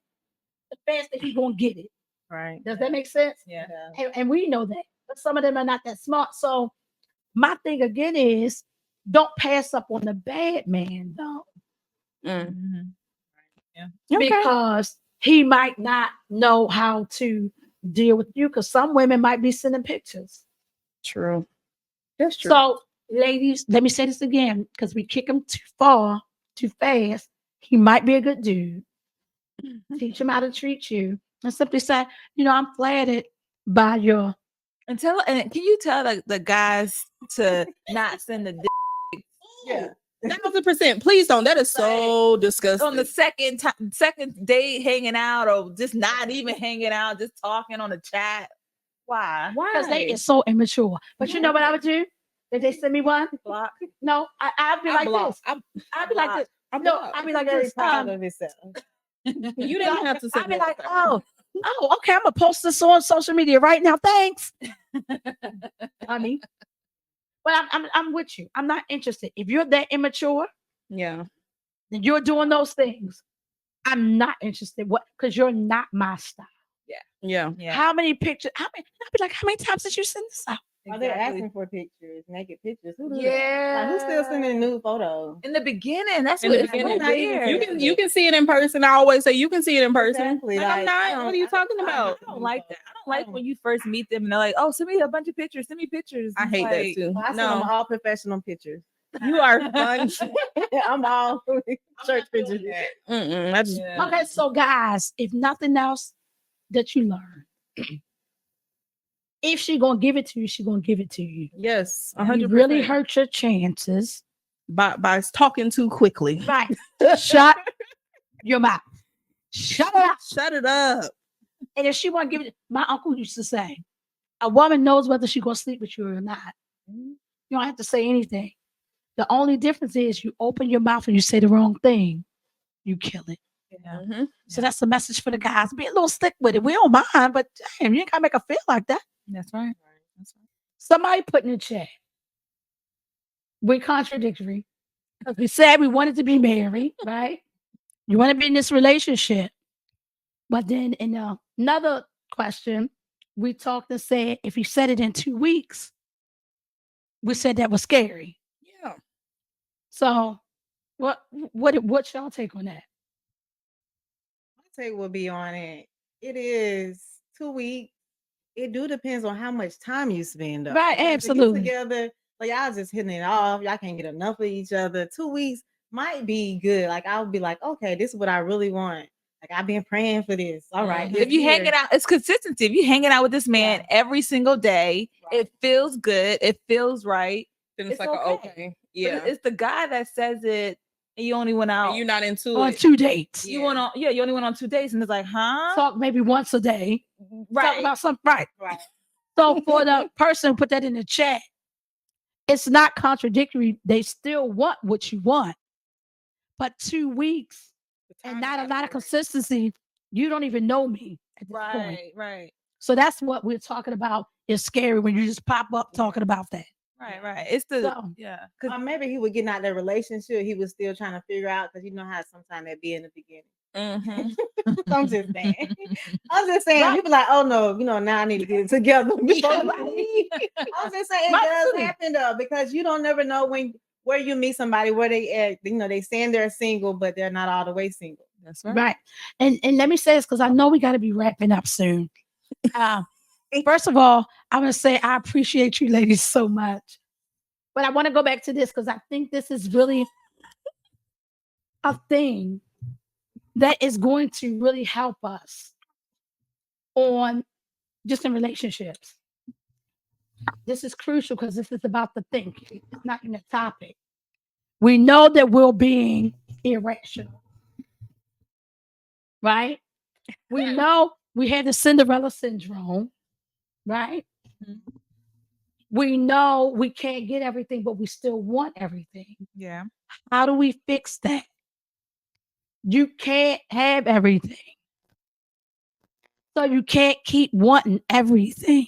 the faster he going to get it. Right. Does that make sense? Yeah. And we know that. But some of them are not that smart. So my thing again is don't pass up on the bad man, though. Mm. Mhm. Yeah. Because he might not know how to deal with you. Because some women might be sending pictures. True. That's true. So, ladies, let me say this again because we kick him too far, too fast. He might be a good dude. Teach him how to treat you. And simply say, I'm flattered by your. And can you tell the guys to not send the dick Yeah. 1,000%. Please don't. That is so disgusting. on the second date hanging out or just not even hanging out, just talking on the chat? Why? Because they is so immature. But you know what I would do? If they send me one? Block. No, I'd be like this. I'd be like this. No, I'd be like Very this. proud of himself. You didn't have to say I'd be that. like, oh, okay. I'm gonna post this on social media right now. Thanks, honey. But I'm with you. I'm not interested. If you're that immature, Yeah. then you're doing those things. I'm not interested. What? Because you're not my style. Yeah. Yeah. How many pictures? I'd be like, how many times did you send this out? Are they Exactly. asking for pictures, naked pictures? Who do that? Yeah. Like, who's still sending nude photos? In the beginning, that's In what the it's beginning. Not even weird. You can see it in person. I always say you can see it in person. Exactly. Like, I'm Like, not. What are you talking about? I don't like that. I don't like when you first meet them and they're like, "Oh, send me a bunch of pictures. Send me pictures." I It's hate that like, too. I send them No, all professional pictures. you are fun. I'm all church pictures. I just Yeah. Okay, so guys, if nothing else that you learn, if she gonna give it to you, she gonna give it to you. yes, You 100%. really hurt your chances. by talking too quickly. Right. Shut your mouth. Shut up. Shut it up. And if she won't give it, my uncle used to say, a woman knows whether she's gonna sleep with you or not. You don't have to say anything. The only difference is you open your mouth and you say the wrong thing, you kill it. Yeah. Mhm. So that's the message for the guys. Be a little slick with it. We don't mind, but damn, you ain't gotta make her feel like that. That's right. That's right. Somebody put in the chat. We're contradictory. Because we said we wanted to be married, right? You want to be in this relationship. But then in another question, we talked and said if you said it in 2 weeks, we said that was scary. Yeah. So what's y'all take on that? My take will be on it. It is 2 weeks. It do depends on how much time you spend. Though. Right, Because if you absolutely. together, like y'all just hitting it off. Y'all can't get enough of each other. 2 weeks might be good. Like I'll be like, okay, this is what I really want. Like I've been praying for this. All right. Mhm. If you hang it out, it's consistency. If you hanging out with this man Yeah. every single day, Right. it feels good. It feels right. Then it's It's like a, okay. okay. But Yeah. it's the guy that says it, and you only went out. And you're not into On it. 2 dates. You went on, you only went on 2 days, and it's like, huh? Talk maybe once a day. Talk Right. about something. Right. Right. So for the person who put that in the chat, it's not contradictory. They still want what you want. But 2 weeks The and time not a is lot of right. consistency, you don't even know me at this point. Right. Right. So that's what we're talking about. It's scary when you just pop up talking about that. Right. Right. It's the So- yeah. Or maybe he was getting out that relationship. He was still trying to figure out because you know how sometimes that be in the beginning. Mhm. I'm just saying. I'm just saying. Right. People like, oh no, now I need to get it together. Before Yeah, I right. leave. I'm just saying it Right, does too. happen though because you don't never know where you meet somebody where they at. They saying they're single, but they're not all the way single. That's right. Right. And let me say this because I know we got to be wrapping up soon. First of all, I'm going to say I appreciate you ladies so much. But I want to go back to this because I think this is really a thing that is going to really help us on just in relationships. This is crucial because this is about the thinking. It's not in the topic. We know that we're being irrational, right? We know we had the Cinderella syndrome, right? Mhm. We know we can't get everything, but we still want everything. Yeah. How do we fix that? You can't have everything. So you can't keep wanting everything.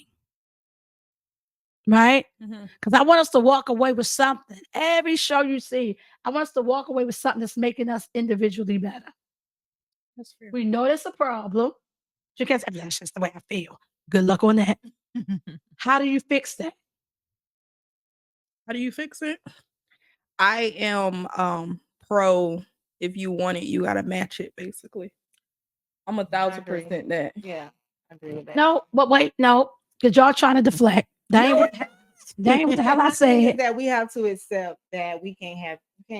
Right? Mhm. Because I want us to walk away with something. Every show you see, I want us to walk away with something that's making us individually better. That's fair. We know that's a problem. You can't say, that's just the way I feel. Good luck on that. How do you fix that? How do you fix it? I am pro if you want it, you gotta match it, basically. I'm 1,000% that. Yeah, I agree with that. No, but wait, no, because y'all trying to deflect. That ain't what the hell I My thing is said. that we have to accept that we can't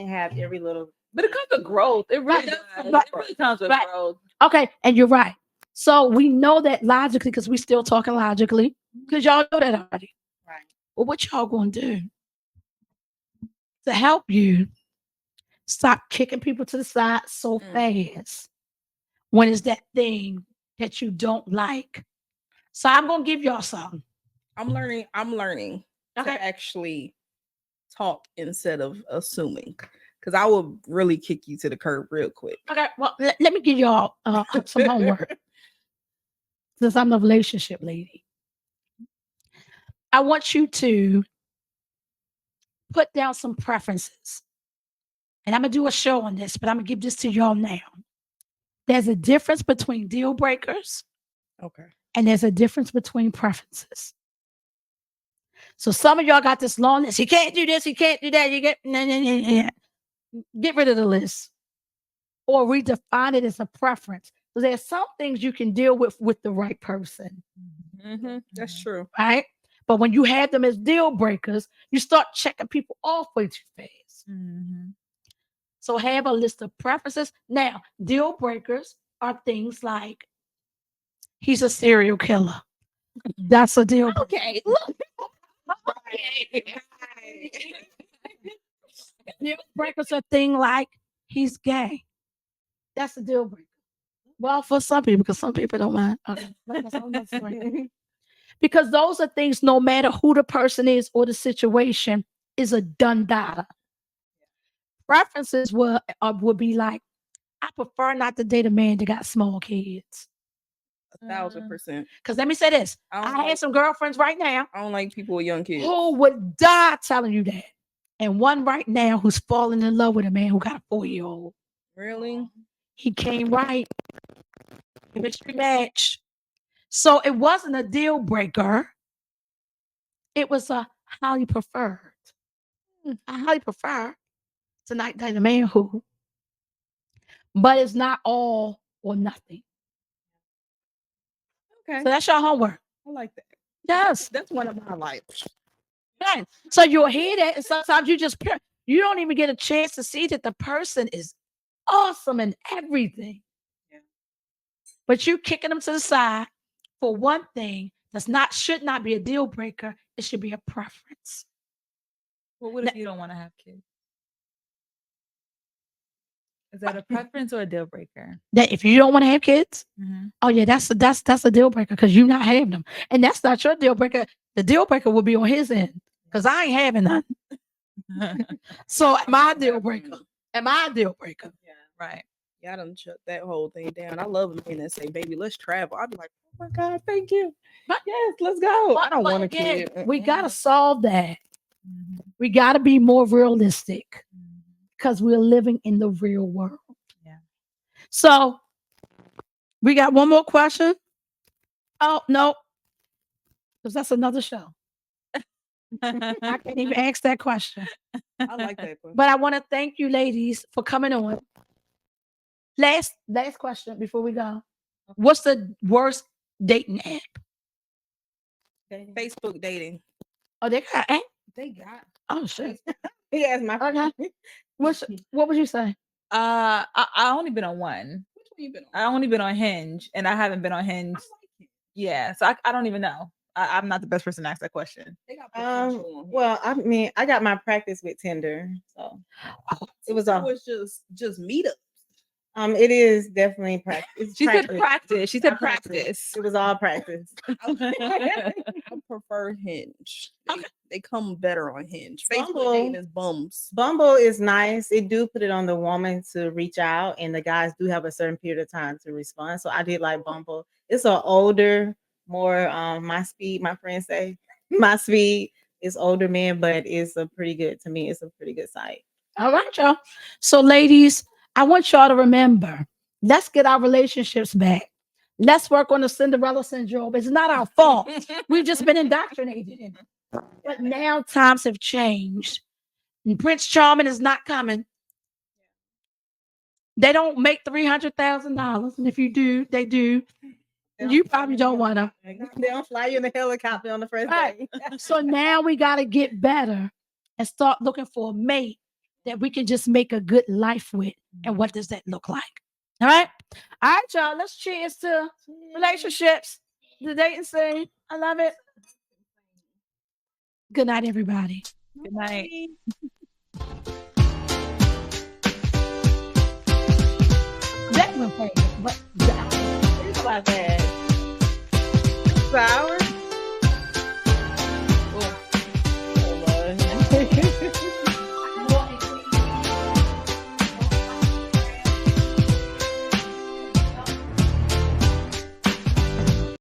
have every little. But it comes with growth. It really Right. does. Right. It really comes with Right. growth. Okay, and you're right. So we know that logically, because we still talking logically, because y'all know that already. Right. Well, what y'all gonna do to help you stop kicking people to the side so fast when it's that thing that you don't like? So I'm gonna give y'all something. I'm learning Okay. to actually talk instead of assuming. Because I will really kick you to the curb real quick. Okay, well, let me give y'all some homework since I'm the relationship lady. I want you to put down some preferences. And I'm going to do a show on this, but I'm going to give this to y'all now. There's a difference between deal breakers Okay. and there's a difference between preferences. So some of y'all got this long list. He can't do this. He can't do that. You get get rid of the list or redefine it as a preference. So there's some things you can deal with the right person, That's true. right? But when you have them as deal breakers, you start checking people off way too fast. So have a list of preferences. Now, deal breakers are things like he's a serial killer. That's a deal breaker. Okay, look. Deal breakers are things like he's gay. That's a deal breaker. Well, for some people, because some people don't mind. Okay. That's a whole nother story. Because those are things, no matter who the person is or the situation, is a done data. Preferences would be like, I prefer not to date a man that got small kids. 1,000%. Because let me say this. I don't I had like- some girlfriends right now I don't like people with young kids. who would die telling you that. And one right now who's falling in love with a man who got a 4-year-old. Really? He came right. Chemistry match. So it wasn't a deal breaker. It was a highly preferred. I highly prefer to not date a man who, but it's not all or nothing. Okay. So that's your homework. I like that. Yes. That's one of my lives. Right. So you'll hear that, and sometimes you don't even get a chance to see that the person is awesome in everything. Yeah. But you kicking them to the side for one thing should not be a deal breaker. It should be a preference. Well, what if you don't want to have kids? Is that a preference or a deal breaker? That if you don't want to have kids, oh yeah, that's a deal breaker because you not having them, and that's not your deal breaker. The deal breaker will be on his end because I ain't having none. So am I a deal breaker? Am I a deal breaker? Yeah, right. Y'all done shut that whole thing down. I love a man that say, baby, let's travel. I'd be like, oh my God, thank you. But- Yes, let's go. I don't But want a again, kid. we gotta solve that. We gotta be more realistic because we're living in the real world. Yeah. So we got one more question. Oh no, because that's another show. I can't even ask that question. I like that question. But I want to thank you, ladies, for coming on. Last question before we go. What's the worst dating app? Facebook dating. Oh, they got app? They got. Oh shit. He asked my Okay. What would you say? I only been on one. Which one you been on? I only been on Hinge, and I haven't been on Hinge. Yeah, so I don't even know. I'm not the best person to ask that question. They got potential on here. Well, I mean, I got my practice with Tinder, so it was all. just meetups. It is definitely practice. She said practice. She said practice. It was all practice. I prefer Hinge. They come better on Hinge. Facebook Bumble. dating is bums. Bumble is nice. It do put it on the woman to reach out, and the guys do have a certain period of time to respond. So I did like Bumble. It's an older, more my speed. My friends say my speed is older men, but it's a pretty good to me. It's a pretty good site. All right, y'all. So, ladies, I want y'all to remember, let's get our relationships back. Let's work on the Cinderella syndrome. It's not our fault. We've just been indoctrinated in it. But now times have changed. And Prince Charming is not coming. They don't make $300,000. And if you do, they do. You probably don't want to. They don't fly you in a helicopter on the first Right. day. So now we got to get better and start looking for a mate that we can just make a good life with. And what does that look like? All right. All right, y'all. Let's cheers to relationships, the dating scene. I love it. Good night, everybody. Good night. That one, but It's like that. 6 hours.